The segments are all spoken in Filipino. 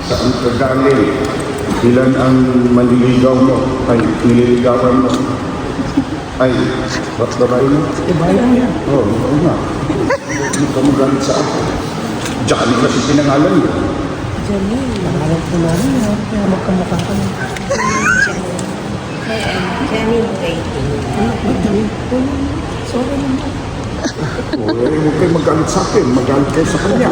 Saan ka galing? Ilan ang manliligaw mo? Ay, nililigawan mo? Ay, ba't babae mo? Babae mo yan. Oo nga. Hindi ka magalit sa ako. Johnny kasi pinangalan mo. Johnny, pangalan ko namin ha. Kaya magkamukha ka na. Johnny Ray. Sorry naman. Huwag kayo magalit sa akin. Magalit kayo sa kanya.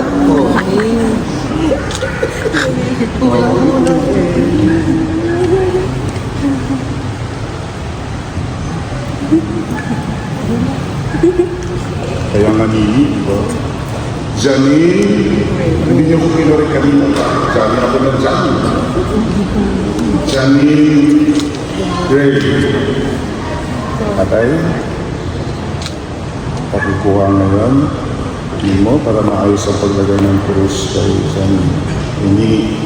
Kaya nga nini, diba? Janine, hindi niyo ko pinuri kanina pa. Janine ako ng Janine. Janine Gray. Patay. Pakikuha ngayon. Mo para maayos ang paglagay ng krus kay Janine. Hindi.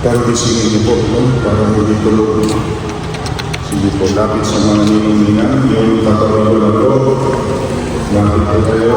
Pero isingin niyo po, no? Para hindi tulog. Sige po, lapit sa mga ninong-ninang, yung tatawag ko lang po. Lapit po kayo.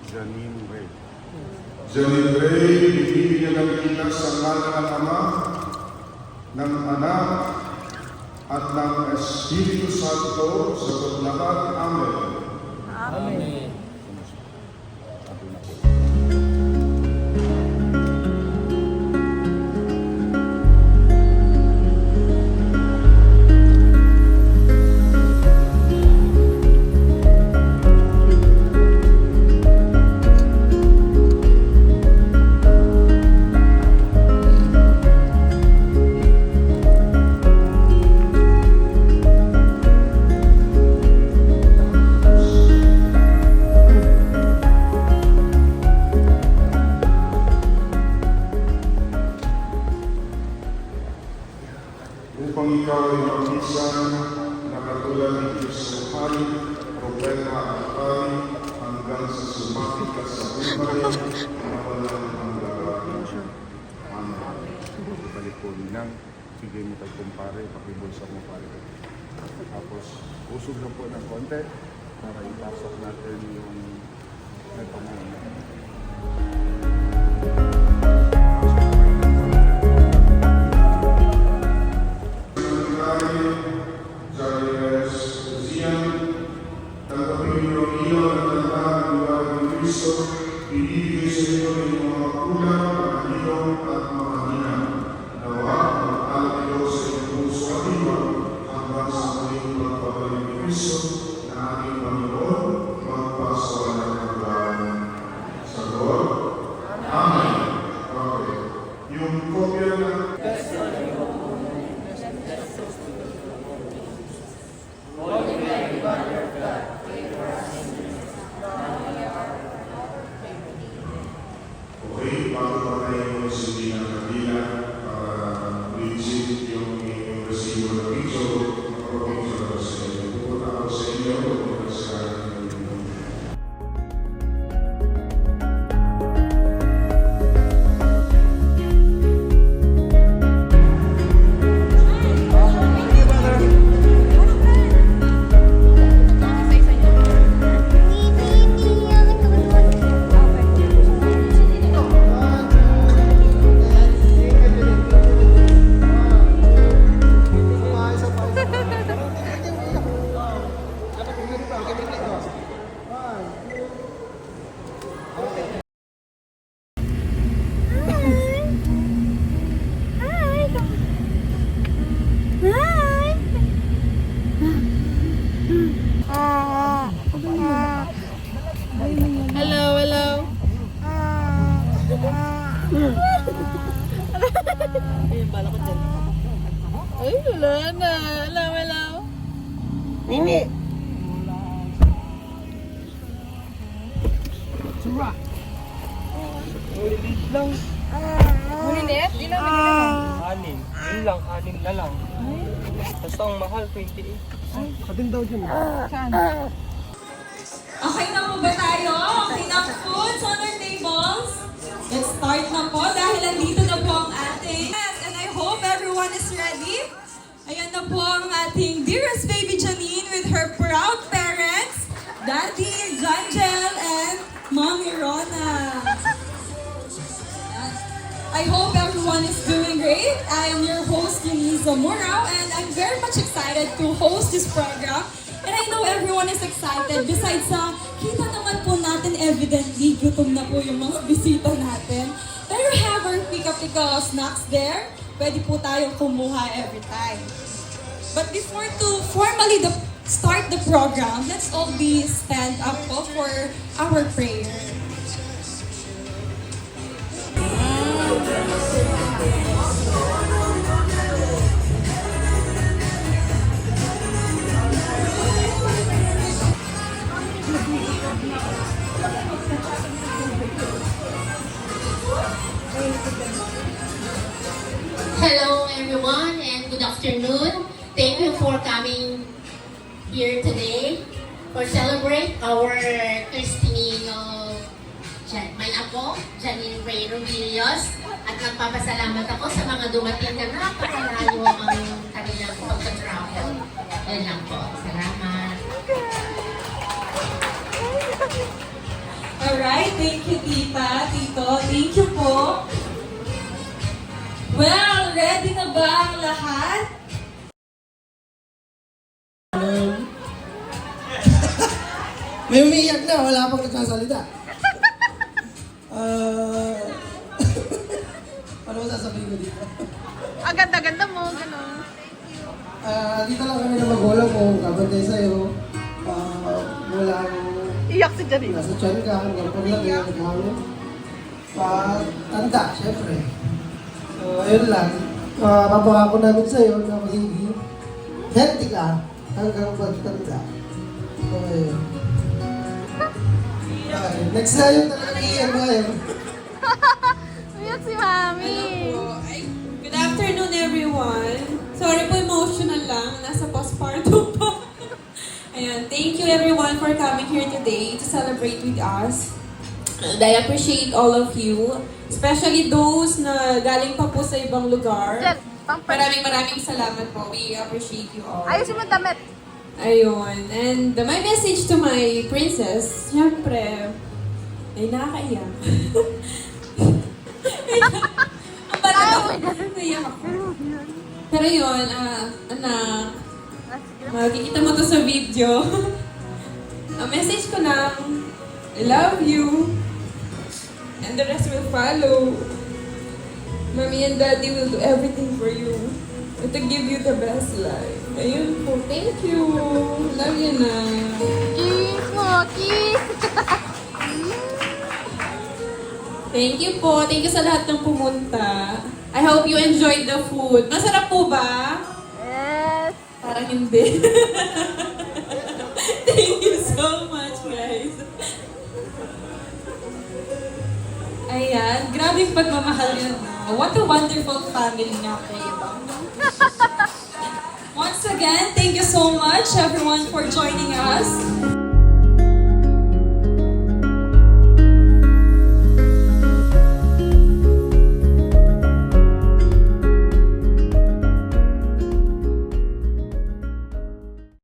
Janine Ray. Janine Ray, ibibigyan ng kita sa ngalan ng Ama, ng Anak, at ng Espiritu Santo sa lahat. Amen. Amen. Upang ikaw ay makisan na katulad ng Diyos sa hari, propeta at hari, hanggang sa sumapit ka sa buhay na walang hanggan. Amen. Balik po ninang, sige mo tayo kumpare, pakibulsa mo pare. Tapos, usog lang po ng konti para ipasok natin yung nagpamunan. Ibigay sa inyo ng mga kulang, mahalinaw at makahina. Nawa, mag-alat kayo sa inyong puso at iba hanggang sa muling pagbabalik ni Kristo na ating Panginoon magpasawalan ng hanggan. Sagot? Amen. Okay. Yung kopya ng bago pa tayo sindi ng kabila para legit yung inyong resibo ng video, makapapicture sa inyo. Pupunta ako sa inyo, pupunta sa inyo. Wala na. Wala. Nini! Sura! Ulit lang. Ulit? Di na binili Anim. Yun lang, anim na lang. Basta ang mahal, 28. Ay, kating daw dyan. Saan? Okay na po ba tayo? Okay na foods on our tables? Let's start na po dahil nandito na po ang ating and I hope everyone is ready. Ayan na po ang ating dearest baby Janine with her proud parents, Daddy Janjel and Mommy Rona. I hope everyone is doing great. I am your host, Denise Zamorao, and I'm very much excited to host this program. And I know everyone is excited. Besides kita naman po natin evidently, gutom na po yung mga bisita natin. Pero we have our pika-pika snacks there. Pwede po tayong kumuha every time. But before to formally start the program, let's all be stand up po for our prayer. Hello everyone and good afternoon. Thank you for coming here today for celebrate our Cristinino, may apo, Janine Ray Rubilios. At nagpapasalamat ako sa mga dumating na napakalayo ang kanilang pagka-travel. Yan lang po. Salamat. Alright, thank you tita, tito, thank you po. Well, ready na ba ang lahat? May umiiyak na, wala pang nagsasalita. Ano mo sasabihin ko dito? Ang ganda-ganda mo, gano'n. Dito lang kami na magulang ko, kabantay sa'yo. Wala akong Iyak si Janine. nasa tiyan ka, hanggang paglaki, naghangin. Tanda, syempre. So, ayun lang. Papangako namin sa'yo na magiging healthy ka hanggang pagtanda. So, ayun. Okay, next na yung talagang iyan ba yun? Iyak si Mami. Good afternoon everyone. Sorry po, emotional lang. Nasa postpartum pa. Ayan, thank you everyone for coming here today to celebrate with us. And I appreciate all of you, especially those na galing pa po sa ibang lugar. Jen, Maraming salamat po. We appreciate you all. Ayusin mo damit. Ayun. And my message to my princess, syempre, ay nakakaiyak. Ang bata ako. Naiyak ako. Pero yun, anak, makikita mo to sa video. Ang message ko lang, I love you. And the rest will follow. Mommy and Daddy will do everything for you. And to give you the best life. Ayun po. Thank you. Love you na. Kiss mo, kiss. Thank you po. Thank you sa lahat ng pumunta. I hope you enjoyed the food. Masarap po ba? Yes. Parang hindi. Thank you so much, guys. Ayan. Grabe yung pagmamahal yun. What a wonderful family nga kayo. Once again, thank you so much everyone for joining us.